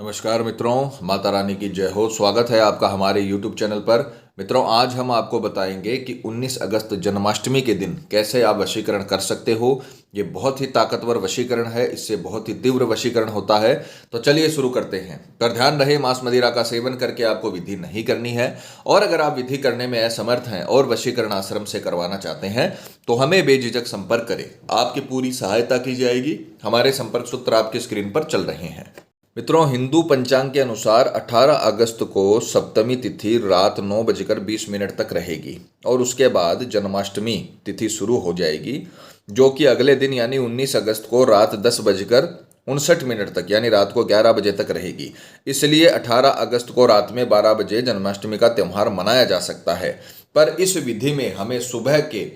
नमस्कार मित्रों, माता रानी की जय हो। स्वागत है आपका हमारे YouTube चैनल पर। मित्रों, आज हम आपको बताएंगे कि 19 अगस्त जन्माष्टमी के दिन कैसे आप वशीकरण कर सकते हो। ये बहुत ही ताकतवर वशीकरण है, इससे बहुत ही तीव्र वशीकरण होता है। तो चलिए शुरू करते हैं। पर ध्यान रहे, मांस मदिरा का सेवन करके आपको विधि नहीं करनी है। और अगर आप विधि करने में असमर्थ हैं और वशीकरण आश्रम से करवाना चाहते हैं तो हमें बेझिझक संपर्क करें, आपकी पूरी सहायता की जाएगी। हमारे संपर्क सूत्र आपकी स्क्रीन पर चल रहे हैं। मित्रों, हिंदू पंचांग के अनुसार 18 अगस्त को सप्तमी तिथि रात 9:20 तक रहेगी और उसके बाद जन्माष्टमी तिथि शुरू हो जाएगी, जो कि अगले दिन यानी 19 अगस्त को रात 10:59 तक यानी रात को 11 बजे तक रहेगी। इसलिए 18 अगस्त को रात में 12 बजे जन्माष्टमी का त्यौहार मनाया जा सकता है। पर इस विधि में हमें सुबह के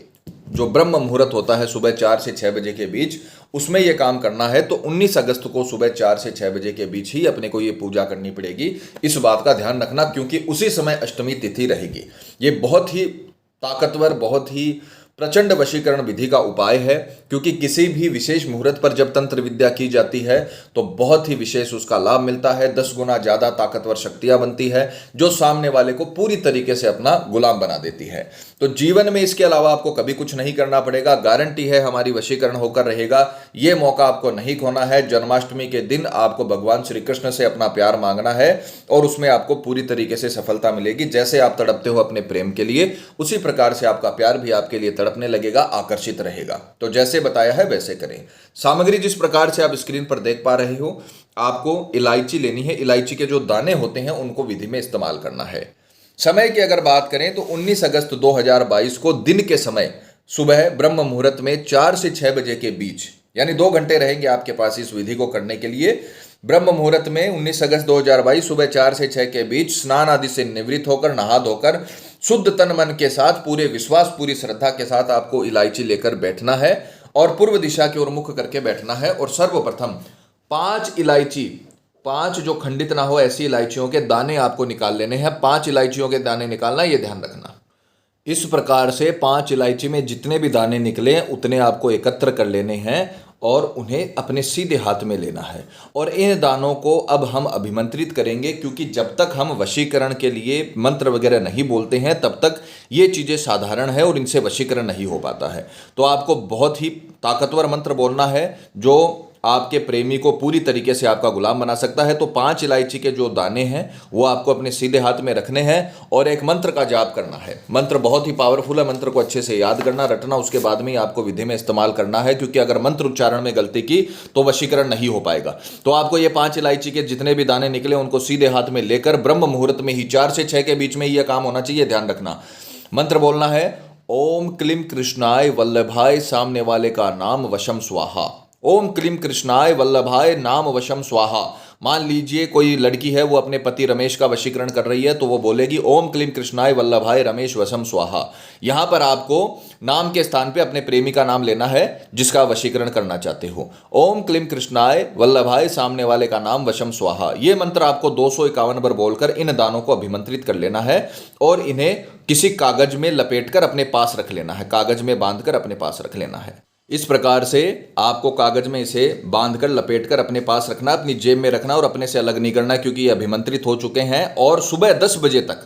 जो ब्रह्म मुहूर्त होता है सुबह 4 से 6 बजे के बीच, उसमें यह काम करना है। तो 19 अगस्त को सुबह 4 से 6 बजे के बीच ही अपने को ये पूजा करनी पड़ेगी। इस बात का ध्यान रखना, क्योंकि उसी समय अष्टमी तिथि रहेगी। ये बहुत ही ताकतवर, बहुत ही प्रचंड वशीकरण विधि का उपाय है, क्योंकि किसी भी विशेष मुहूर्त पर जब तंत्र विद्या की जाती है तो बहुत ही विशेष उसका लाभ मिलता है। 10 गुना ज़्यादा ताकतवर शक्तियां बनती है, जो सामने वाले को पूरी तरीके से अपना गुलाम बना देती है। तो जीवन में इसके अलावा आपको कभी कुछ नहीं करना पड़ेगा। गारंटी है हमारी वशीकरण होकर रहेगा। ये मौका आपको नहीं खोना है। जन्माष्टमी के दिन आपको भगवान श्री कृष्ण से अपना प्यार मांगना है और उसमें आपको पूरी तरीके से सफलता मिलेगी। जैसे आप तड़पते हो अपने प्रेम के लिए, उसी प्रकार से आपका प्यार भी आपके लिए तड़पने लगेगा, आकर्षित रहेगा। तो जैसे बताया है वैसे करें। सामग्री जिस प्रकार से आप स्क्रीन पर देख पा रहे हो, आपको इलायची लेनी है। इलायची के जो दाने होते हैं उनको विधि में इस्तेमाल करना है। समय की अगर बात करें तो 19 अगस्त 2022 को दिन के समय सुबह ब्रह्म मुहूर्त में 4 से 6 बजे के बीच, यानी 2 घंटे रहेंगे आपके पास इस विधि को करने के लिए। ब्रह्म मुहूर्त में 19 अगस्त 2022 सुबह 4 से 6 के बीच स्नान आदि से निवृत्त होकर, नहा धोकर, शुद्ध तन मन के साथ, पूरे विश्वास, पूरी श्रद्धा के साथ आपको इलायची लेकर बैठना है और पूर्व दिशा की ओर मुख करके बैठना है। और सर्वप्रथम 5 इलायची, 5 जो खंडित ना हो ऐसी इलायचियों के दाने आपको निकाल लेने हैं। 5 इलायचियों के दाने निकालना, ये ध्यान रखना। इस प्रकार से 5 इलायची में जितने भी दाने निकले उतने आपको एकत्र कर लेने हैं और उन्हें अपने सीधे हाथ में लेना है। और इन दानों को अब हम अभिमंत्रित करेंगे, क्योंकि जब तक हम वशीकरण के लिए मंत्र वगैरह नहीं बोलते हैं तब तक ये चीज़ें साधारण है और इनसे वशीकरण नहीं हो पाता है। तो आपको बहुत ही ताकतवर मंत्र बोलना है जो आपके प्रेमी को पूरी तरीके से आपका गुलाम बना सकता है। तो 5 इलायची के जो दाने हैं वो आपको अपने सीधे हाथ में रखने हैं और एक मंत्र का जाप करना है। मंत्र बहुत ही पावरफुल है, मंत्र को अच्छे से याद करना, रटना, उसके बाद में ही आपको विधि में इस्तेमाल करना है, क्योंकि अगर मंत्र उच्चारण में गलती की तो वशीकरण नहीं हो पाएगा। तो आपको ये 5 इलायची के जितने भी दाने निकले उनको सीधे हाथ में लेकर ब्रह्म मुहूर्त में ही 4 से 6 के बीच में यह काम होना चाहिए, ध्यान रखना। मंत्र बोलना है, ओम क्लीम कृष्णाय वल्लभाय, सामने वाले का नाम वशम स्वाहा। ओम क्लीम कृष्णाय वल्लभाय नाम वशम स्वाहा। मान लीजिए कोई लड़की है, वो अपने पति रमेश का वशीकरण कर रही है, तो वो बोलेगी ओम क्लीम कृष्णाय वल्लभाय रमेश वशम स्वाहा। यहां पर आपको नाम के स्थान पे अपने प्रेमी का नाम लेना है जिसका वशीकरण करना चाहते हो। ओम क्लीम कृष्णाय वल्लभाय, सामने वाले का नाम वशम स्वाहा। ये मंत्र आपको 251 बार बोलकर इन दानों को अभिमंत्रित कर लेना है और इन्हें किसी कागज में लपेटकर अपने पास रख लेना है, कागज में बांधकर अपने पास रख लेना है। इस प्रकार से आपको कागज में इसे बांधकर लपेटकर अपने पास रखना, अपनी जेब में रखना और अपने से अलग नहीं करना, क्योंकि ये अभिमंत्रित हो चुके हैं। और सुबह 10 बजे तक,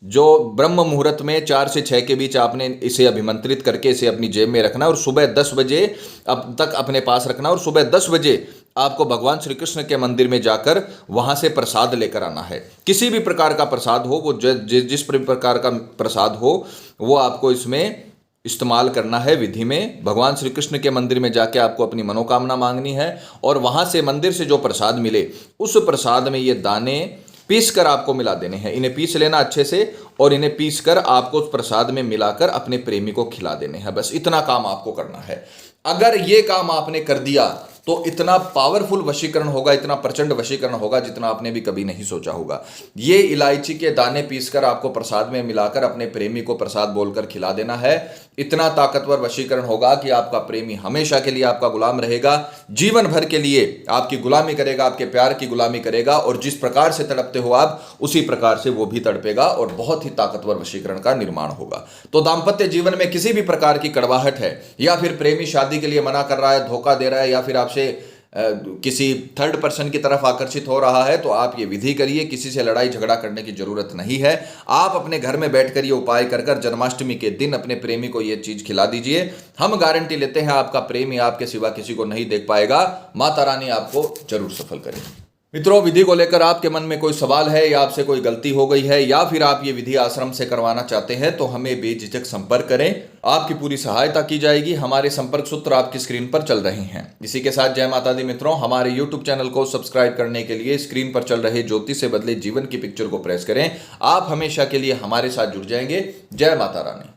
जो ब्रह्म मुहूर्त में 4 से 6 के बीच आपने इसे अभिमंत्रित करके इसे अपनी जेब में रखना और सुबह 10 बजे अब तक अपने पास रखना। और सुबह 10 बजे आपको भगवान श्री कृष्ण के मंदिर में जाकर वहां से प्रसाद लेकर आना है। किसी भी प्रकार का प्रसाद हो, वो जिस प्रकार का प्रसाद हो वो आपको इसमें इस्तेमाल करना है। विधि में भगवान श्री कृष्ण के मंदिर में जाके आपको अपनी मनोकामना मांगनी है और वहां से मंदिर से जो प्रसाद मिले उस प्रसाद में ये दाने पीस कर आपको मिला देने हैं। इन्हें पीस लेना अच्छे से और इन्हें पीस कर आपको उस प्रसाद में मिलाकर अपने प्रेमी को खिला देने हैं। बस इतना काम आपको करना है। अगर ये काम आपने कर दिया तो इतना पावरफुल वशीकरण होगा, इतना प्रचंड वशीकरण होगा जितना आपने भी कभी नहीं सोचा होगा। ये इलायची के दाने पीसकर आपको प्रसाद में मिलाकर अपने प्रेमी को प्रसाद बोलकर खिला देना है। इतना ताकतवर वशीकरण होगा कि आपका प्रेमी हमेशा के लिए आपका गुलाम रहेगा, जीवन भर के लिए आपकी गुलामी करेगा, आपके प्यार की गुलामी करेगा और जिस प्रकार से तड़पते हो आप उसी प्रकार से वो भी तड़पेगा और बहुत ही ताकतवर वशीकरण का निर्माण होगा। तो दाम्पत्य जीवन में किसी भी प्रकार की कड़वाहट है या फिर प्रेमी शादी के लिए मना कर रहा है, धोखा दे रहा है या फिर आपसे किसी थर्ड पर्सन की तरफ आकर्षित हो रहा है तो आप ये विधि करिए। किसी से लड़ाई झगड़ा करने की जरूरत नहीं है। आप अपने घर में बैठकर ये उपाय कर कर जन्माष्टमी के दिन अपने प्रेमी को ये चीज खिला दीजिए। हम गारंटी लेते हैं आपका प्रेमी आपके सिवा किसी को नहीं देख पाएगा। माता रानी आपको जरूर सफल करेगी। मित्रों, विधि को लेकर आपके मन में कोई सवाल है या आपसे कोई गलती हो गई है या फिर आप ये विधि आश्रम से करवाना चाहते हैं तो हमें बेझिझक संपर्क करें। आपकी पूरी सहायता की जाएगी। हमारे संपर्क सूत्र आपकी स्क्रीन पर चल रहे हैं। इसी के साथ जय माता दी मित्रों, हमारे YouTube चैनल को सब्सक्राइब करने के लिए स्क्रीन पर चल रहे ज्योतिष से बदले जीवन की पिक्चर को प्रेस करें। आप हमेशा के लिए हमारे साथ जुड़ जाएंगे। जय माता रानी।